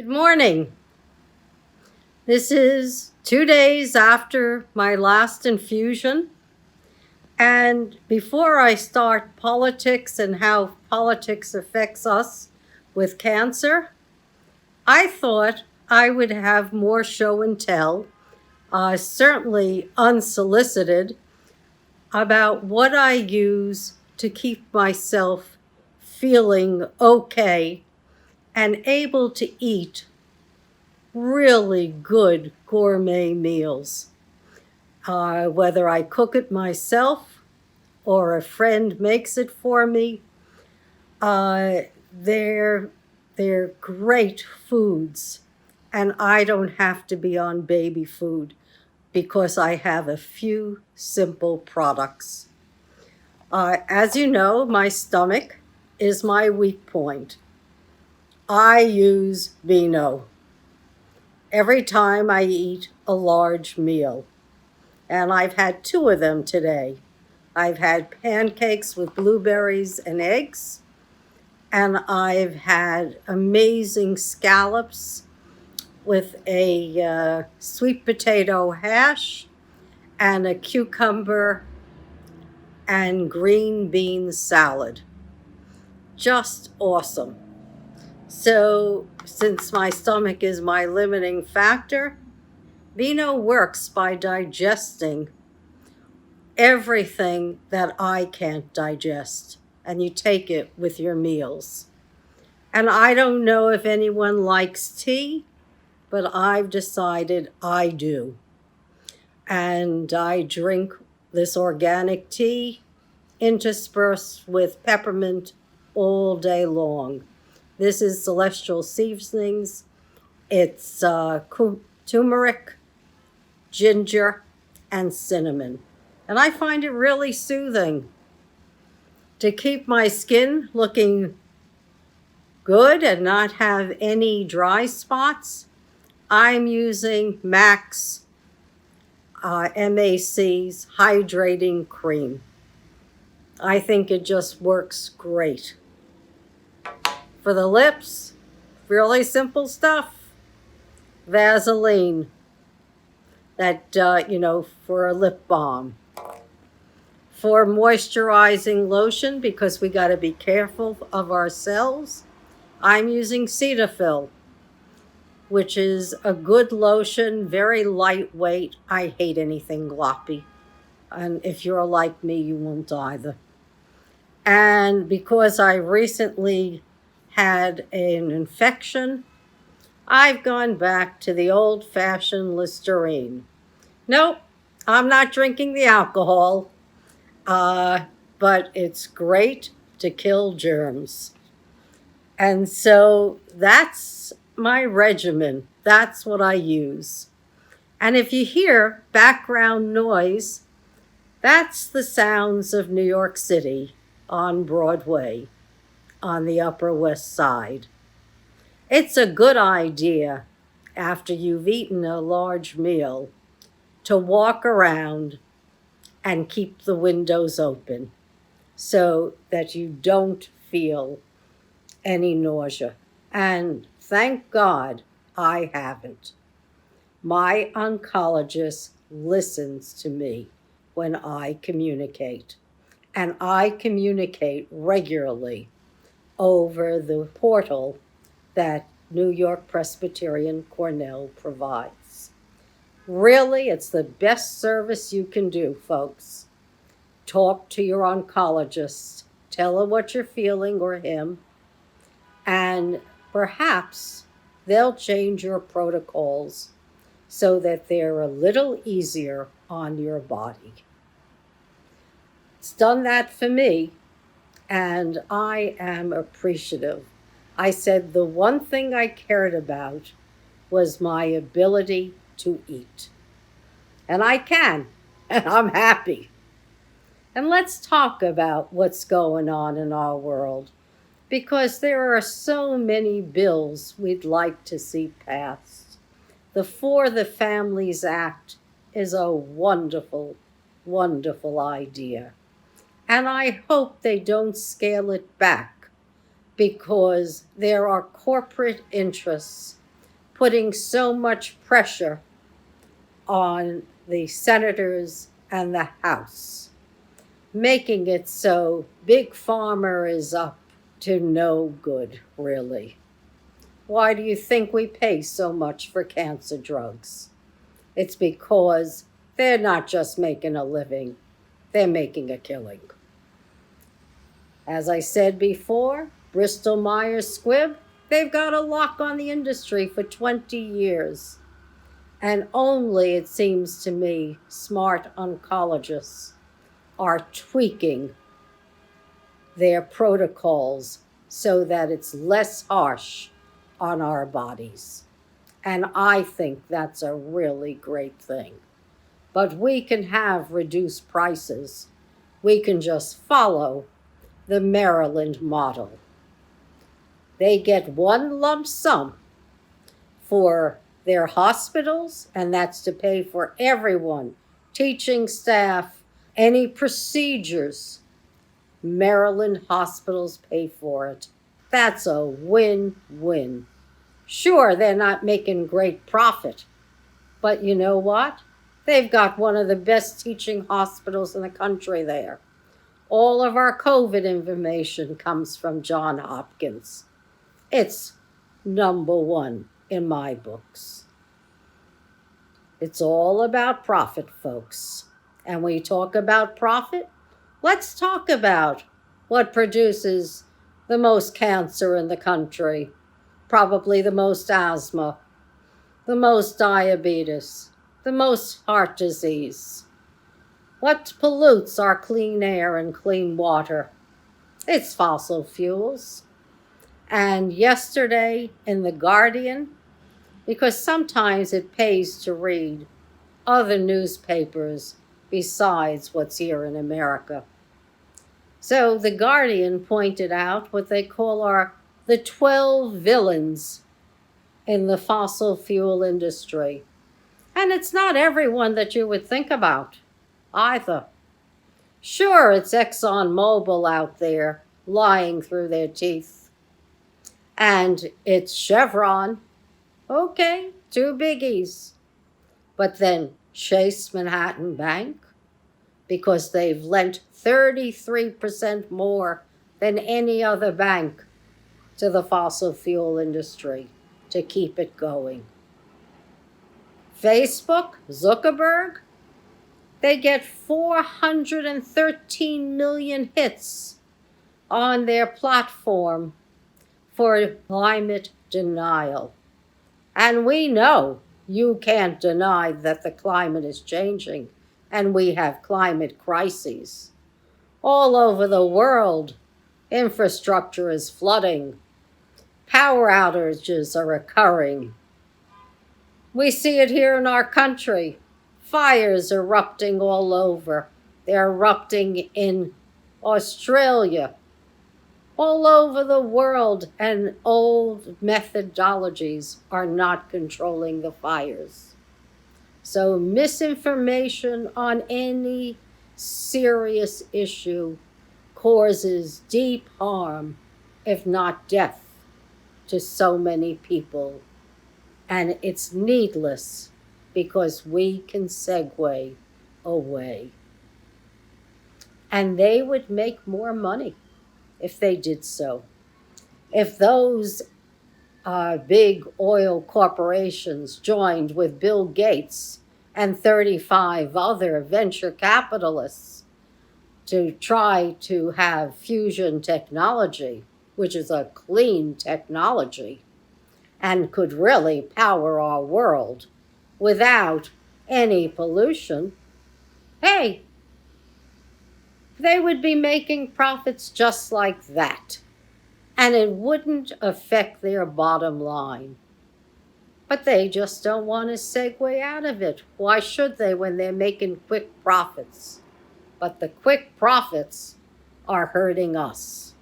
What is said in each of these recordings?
Good morning. This is 2 days after my last infusion. And before I start politics and how politics affects us with cancer, I thought I would have more show and tell, certainly unsolicited, about what I use to keep myself feeling okay and able to eat really good gourmet meals. Whether I cook it myself or a friend makes it for me, they're great foods, and I don't have to be on baby food because I have a few simple products. As you know, my stomach is my weak point. I use vino every time I eat a large meal. And I've had 2 of them today. I've had pancakes with blueberries and eggs, and I've had amazing scallops with a sweet potato hash and a cucumber and green bean salad. Just awesome. So, since my stomach is my limiting factor, vino works by digesting everything that I can't digest, and you take it with your meals. And I don't know if anyone likes tea, but I've decided I do. And I drink this organic tea interspersed with peppermint all day long. This is Celestial Seasonings. It's turmeric, ginger, and cinnamon. And I find it really soothing to keep my skin looking good and not have any dry spots. I'm using MAC's Hydrating Cream. I think it just works great. For the lips, really simple stuff. Vaseline, that, for a lip balm. For moisturizing lotion, because we got to be careful of ourselves, I'm using Cetaphil, which is a good lotion, very lightweight. I hate anything gloppy. And if you're like me, you won't either. And because I recently had an infection, I've gone back to the old-fashioned Listerine. Nope, I'm not drinking the alcohol. But it's great to kill germs. And so that's my regimen. That's what I use. And if you hear background noise, that's the sounds of New York City on Broadway, on the Upper West Side. It's a good idea, after you've eaten a large meal, to walk around and keep the windows open so that you don't feel any nausea. And thank God I haven't. My oncologist listens to me when I communicate, and I communicate regularly over the portal that New York Presbyterian Cornell provides. Really, it's the best service you can do, folks. Talk to your oncologist. Tell her what you're feeling, or him, and perhaps they'll change your protocols so that they're a little easier on your body. It's done that for me, and I am appreciative. I said the one thing I cared about was my ability to eat. And I can, and I'm happy. And let's talk about what's going on in our world, because there are so many bills we'd like to see passed. The For the Families Act is a wonderful, wonderful idea. And I hope they don't scale it back, because there are corporate interests putting so much pressure on the senators and the House, making it so Big Pharma is up to no good, really. Why do you think we pay so much for cancer drugs? It's because they're not just making a living, they're making a killing. As I said before, Bristol Myers Squibb, they've got a lock on the industry for 20 years. And only, it seems to me, smart oncologists are tweaking their protocols so that it's less harsh on our bodies. And I think that's a really great thing. But we can have reduced prices. We can just follow the Maryland model. They get one lump sum for their hospitals, and that's to pay for everyone, teaching staff, any procedures. Maryland hospitals pay for it. That's a win-win. Sure, they're not making great profit, but you know what? They've got one of the best teaching hospitals in the country there. All of our COVID information comes from Johns Hopkins. It's number one in my books. It's all about profit, folks. And when you talk about profit, let's talk about what produces the most cancer in the country, probably the most asthma, the most diabetes, the most heart disease. What pollutes our clean air and clean water? It's fossil fuels. And yesterday in The Guardian, because sometimes it pays to read other newspapers besides what's here in America. So The Guardian pointed out what they call the 12 villains in the fossil fuel industry. And it's not everyone that you would think about either. Sure, it's ExxonMobil out there lying through their teeth. And it's Chevron. Okay, two biggies. But then Chase Manhattan Bank, because they've lent 33% more than any other bank to the fossil fuel industry to keep it going. Facebook, Zuckerberg, they get 413 million hits on their platform for climate denial. And we know you can't deny that the climate is changing and we have climate crises. All over the world, infrastructure is flooding. Power outages are occurring. We see it here in our country. Fires erupting all over. They're erupting in Australia, all over the world, and old methodologies are not controlling the fires. So misinformation on any serious issue causes deep harm, if not death, to so many people. And it's needless because we can segue away. And they would make more money if they did so. If those big oil corporations joined with Bill Gates and 35 other venture capitalists to try to have fusion technology, which is a clean technology, and could really power our world without any pollution, hey, they would be making profits just like that. And it wouldn't affect their bottom line. But they just don't want to segue out of it. Why should they when they're making quick profits? But the quick profits are hurting us.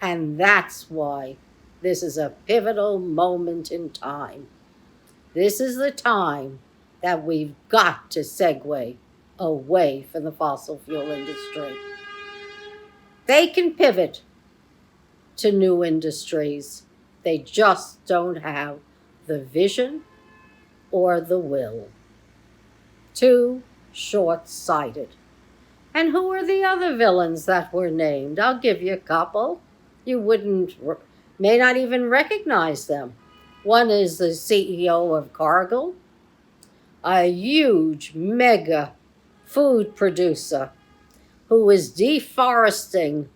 And that's why this is a pivotal moment in time. This is the time that we've got to segue away from the fossil fuel industry. They can pivot to new industries. They just don't have the vision or the will. Too short-sighted. And who are the other villains that were named? I'll give you a couple. You may not even recognize them. One is the CEO of Cargill, a huge mega food producer who is deforesting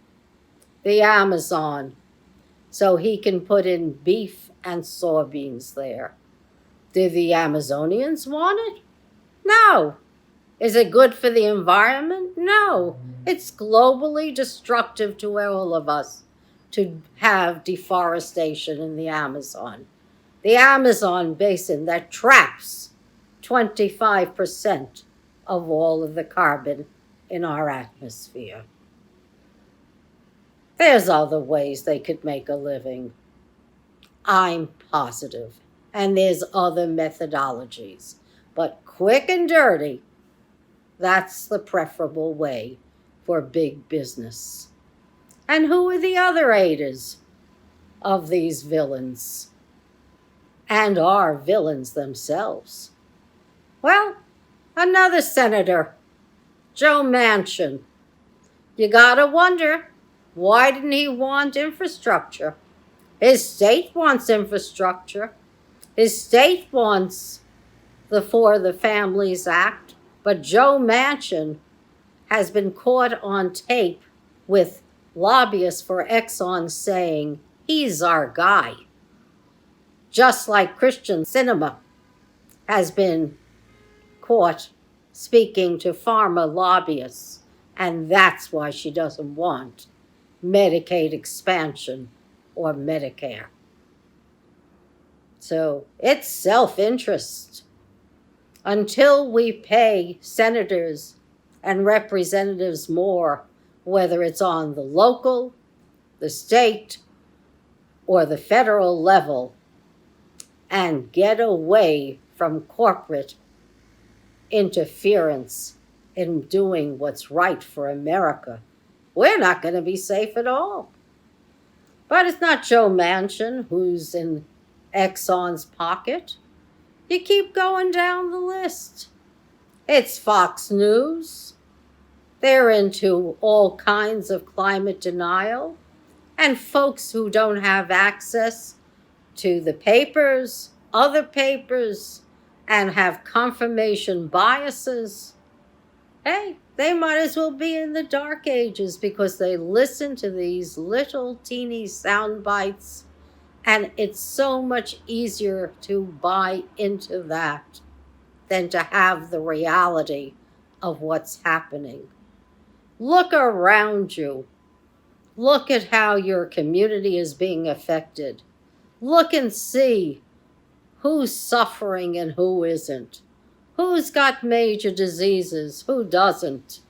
the Amazon so he can put in beef and soybeans there. Do the Amazonians want it? No. Is it good for the environment? No. It's globally destructive to all of us to have deforestation in the Amazon. The Amazon basin that traps 25% of all of the carbon in our atmosphere. There's other ways they could make a living. I'm positive. And there's other methodologies. But quick and dirty, that's the preferable way for big business. And who are the other aiders of these villains? And are villains themselves? Well, another senator, Joe Manchin. You gotta wonder, why didn't he want infrastructure? His state wants infrastructure. His state wants the For the Families Act. But Joe Manchin has been caught on tape with lobbyists for Exxon saying he's our guy. Just like Christian Cinema has been caught speaking to pharma lobbyists, and that's why she doesn't want Medicaid expansion or Medicare. So it's self-interest. Until we pay senators and representatives more, whether it's on the local, the state, or the federal level, and get away from corporate interference in doing what's right for America, we're not going to be safe at all. But it's not Joe Manchin who's in Exxon's pocket. You keep going down the list. It's Fox News. They're into all kinds of climate denial. And folks who don't have access to the papers, other papers, and have confirmation biases, hey, they might as well be in the dark ages because they listen to these little teeny sound bites, and it's so much easier to buy into that than to have the reality of what's happening. Look around you. Look at how your community is being affected. Look and see who's suffering and who isn't. Who's got major diseases, who doesn't?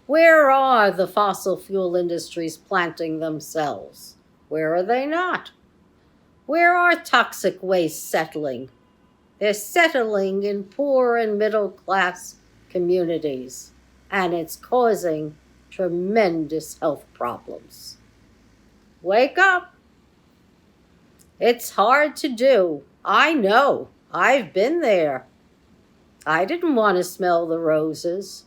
Where are the fossil fuel industries planting themselves? Where are they not? Where are toxic waste settling? They're settling in poor and middle class communities, and it's causing tremendous health problems. Wake up. It's hard to do. I know. I've been there. I didn't want to smell the roses.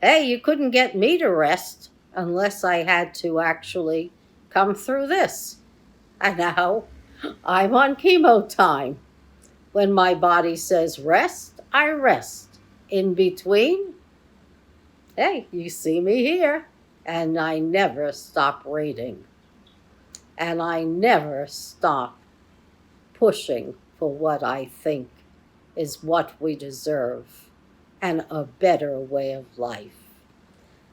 Hey, you couldn't get me to rest unless I had to actually come through this. And now I'm on chemo time. When my body says rest, I rest. In between, hey, you see me here. And I never stop reading. And I never stop pushing for what I think is what we deserve and a better way of life.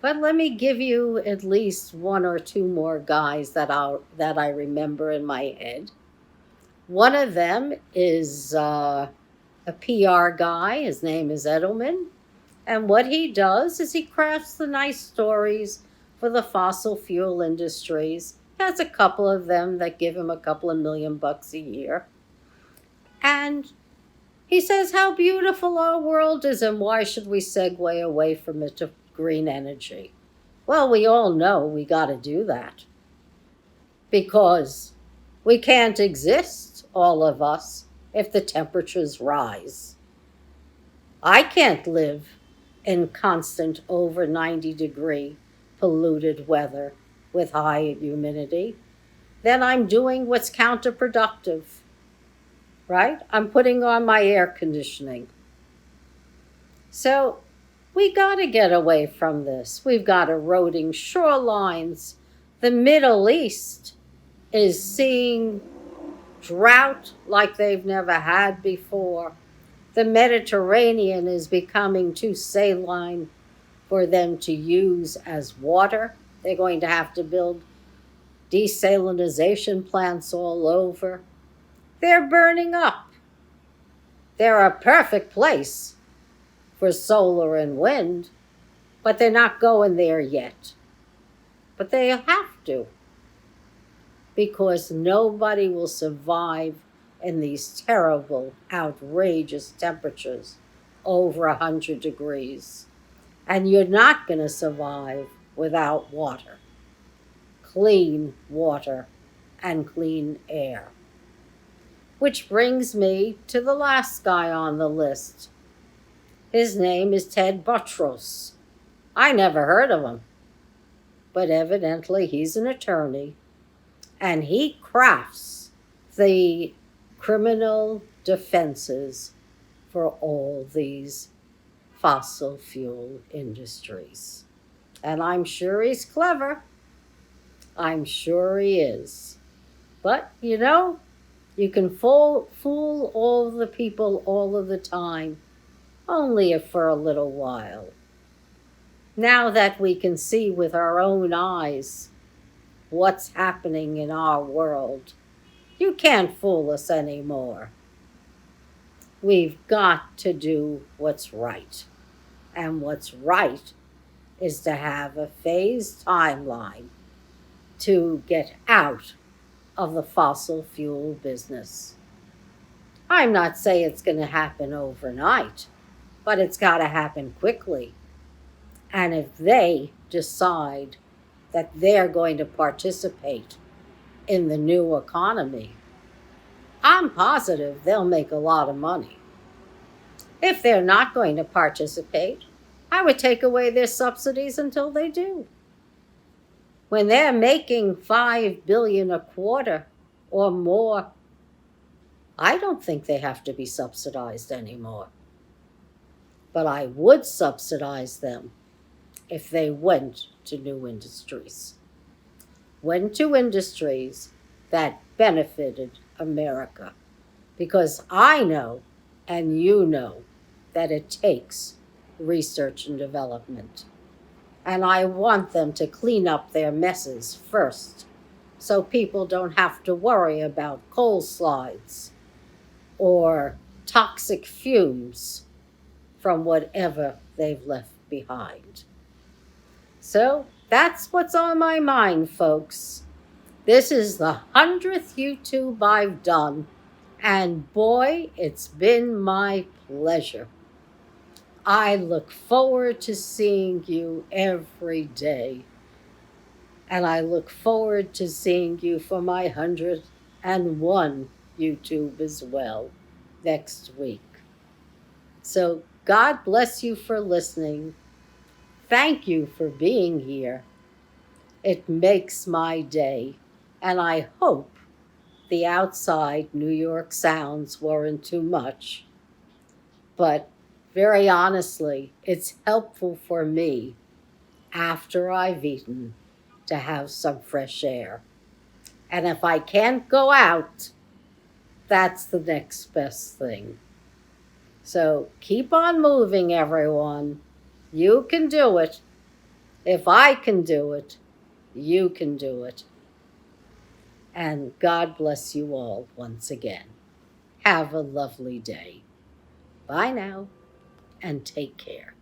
But let me give you at least one or two more guys that I remember in my head. One of them is a PR guy. His name is Edelman. And what he does is he crafts the nice stories for the fossil fuel industries. He has a couple of them that give him a couple of $1 million a year. And he says how beautiful our world is and why should we segue away from it to green energy. Well, we all know we got to do that because we can't exist, all of us, if the temperatures rise. I can't live in constant over 90-degree polluted weather with high humidity. Then I'm doing what's counterproductive, right? I'm putting on my air conditioning. So we got to get away from this. We've got eroding shorelines. The Middle East is seeing drought like they've never had before. The Mediterranean is becoming too saline for them to use as water. They're going to have to build desalinization plants all over. They're burning up. They're a perfect place for solar and wind, but they're not going there yet. But they have to, because nobody will survive in these terrible, outrageous temperatures over 100 degrees. And you're not going to survive without water, clean water, and clean air. Which brings me to the last guy on the list. His name is Ted Buttross. I never heard of him, but evidently he's an attorney, and he crafts the criminal defenses for all these fossil fuel industries. And I'm sure he's clever. I'm sure he is. But, you know, you can fool all the people all of the time, only for a little while. Now that we can see with our own eyes what's happening in our world, you can't fool us anymore. We've got to do what's right. And what's right is to have a phased timeline to get out of the fossil fuel business. I'm not saying it's going to happen overnight, but it's got to happen quickly. And if they decide that they're going to participate in the new economy, I'm positive they'll make a lot of money. If they're not going to participate, I would take away their subsidies until they do. When they're making $5 billion a quarter or more, I don't think they have to be subsidized anymore. But I would subsidize them if they went to new industries. Went to industries that benefited America. Because I know, and you know, that it takes research and development. And I want them to clean up their messes first, so people don't have to worry about coal slides or toxic fumes from whatever they've left behind. So that's what's on my mind, folks. This is the 100th YouTube I've done, and boy, it's been my pleasure. I look forward to seeing you every day. And I look forward to seeing you for my 101 YouTube as well next week. So God bless you for listening. Thank you for being here. It makes my day. And I hope the outside New York sounds weren't too much. But very honestly, it's helpful for me after I've eaten to have some fresh air. And if I can't go out, that's the next best thing. So keep on moving, everyone. You can do it. If I can do it, you can do it. And God bless you all once again. Have a lovely day. Bye now, and take care.